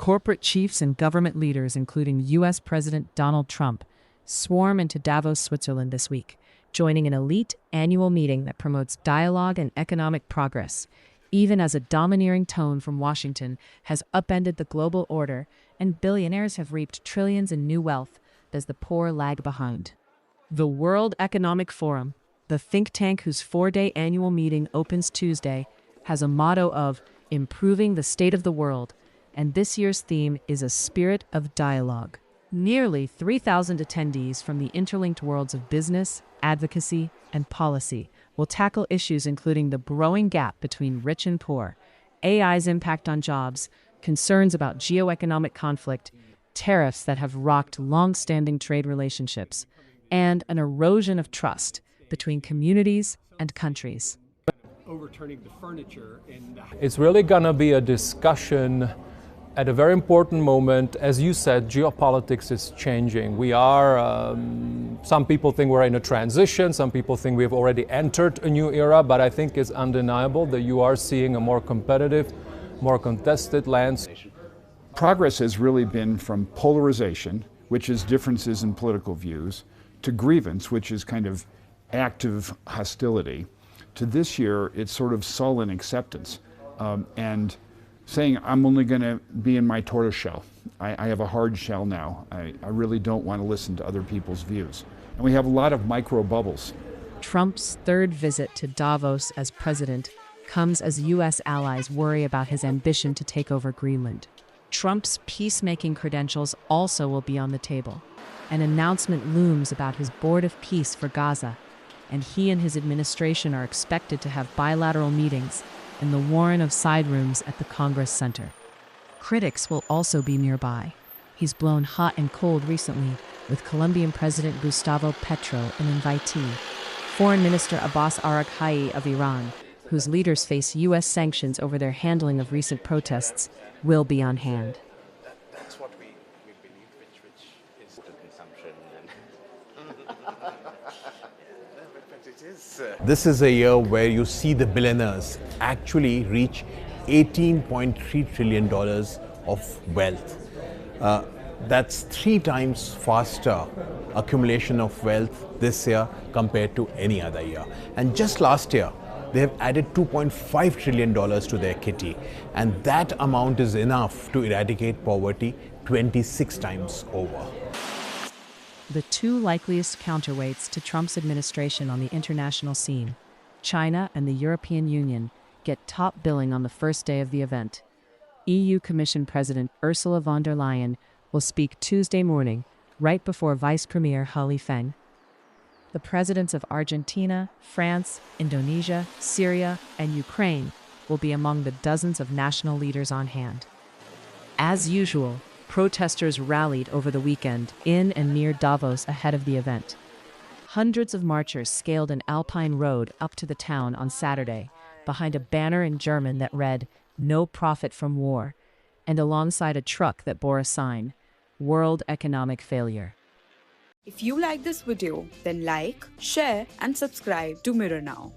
Corporate chiefs and government leaders, including U.S. President Donald Trump, swarm into Davos, Switzerland this week, joining an elite annual meeting that promotes dialogue and economic progress, even as a domineering tone from Washington has upended the global order and billionaires have reaped trillions in new wealth as the poor lag behind. The World Economic Forum, the think tank whose 4-day annual meeting opens Tuesday, has a motto of improving the state of the world, and this year's theme is a spirit of dialogue. Nearly 3,000 attendees from the interlinked worlds of business, advocacy, and policy will tackle issues including the growing gap between rich and poor, AI's impact on jobs, concerns about geoeconomic conflict, tariffs that have rocked long-standing trade relationships, and an erosion of trust between communities and countries. Overturning the furniture in It's really going to be a discussion at a very important moment. As you said, geopolitics is changing. We are, some people think we're in a transition, some people think we've already entered a new era, but I think it's undeniable that you are seeing a more competitive, more contested landscape. Progress has really been from polarization, which is differences in political views, to grievance, which is kind of active hostility, to this year, it's sort of sullen acceptance and saying, I'm only going to be in my tortoise shell. I have a hard shell now. I really don't want to listen to other people's views. And we have a lot of micro bubbles. Trump's third visit to Davos as president comes as U.S. allies worry about his ambition to take over Greenland. Trump's peacemaking credentials also will be on the table. An announcement looms about his board of peace for Gaza, and he and his administration are expected to have bilateral meetings in the warren of side rooms at the Congress Center. Critics will also be nearby. He's blown hot and cold recently, with Colombian President Gustavo Petro an invitee. Foreign Minister Abbas Araghchi of Iran, whose leaders face U.S. sanctions over their handling of recent protests, will be on hand. That's what we believe, which is the consumption. This is a year where you see the billionaires actually reach $18.3 trillion of wealth. That's 3 times faster accumulation of wealth this year compared to any other year. And just last year, they have added $2.5 trillion to their kitty. And that amount is enough to eradicate poverty 26 times over. The two likeliest counterweights to Trump's administration on the international scene, China and the European Union, get top billing on the first day of the event. EU Commission President Ursula von der Leyen will speak Tuesday morning, right before Vice Premier He Feng. The presidents of Argentina, France, Indonesia, Syria, and Ukraine will be among the dozens of national leaders on hand. As usual, protesters rallied over the weekend in and near Davos ahead of the event. Hundreds of marchers scaled an alpine road up to the town on Saturday, behind a banner in German that read, "No profit from war," and alongside a truck that bore a sign, "World Economic Failure." If you like this video, then like, share, and subscribe to Mirror Now.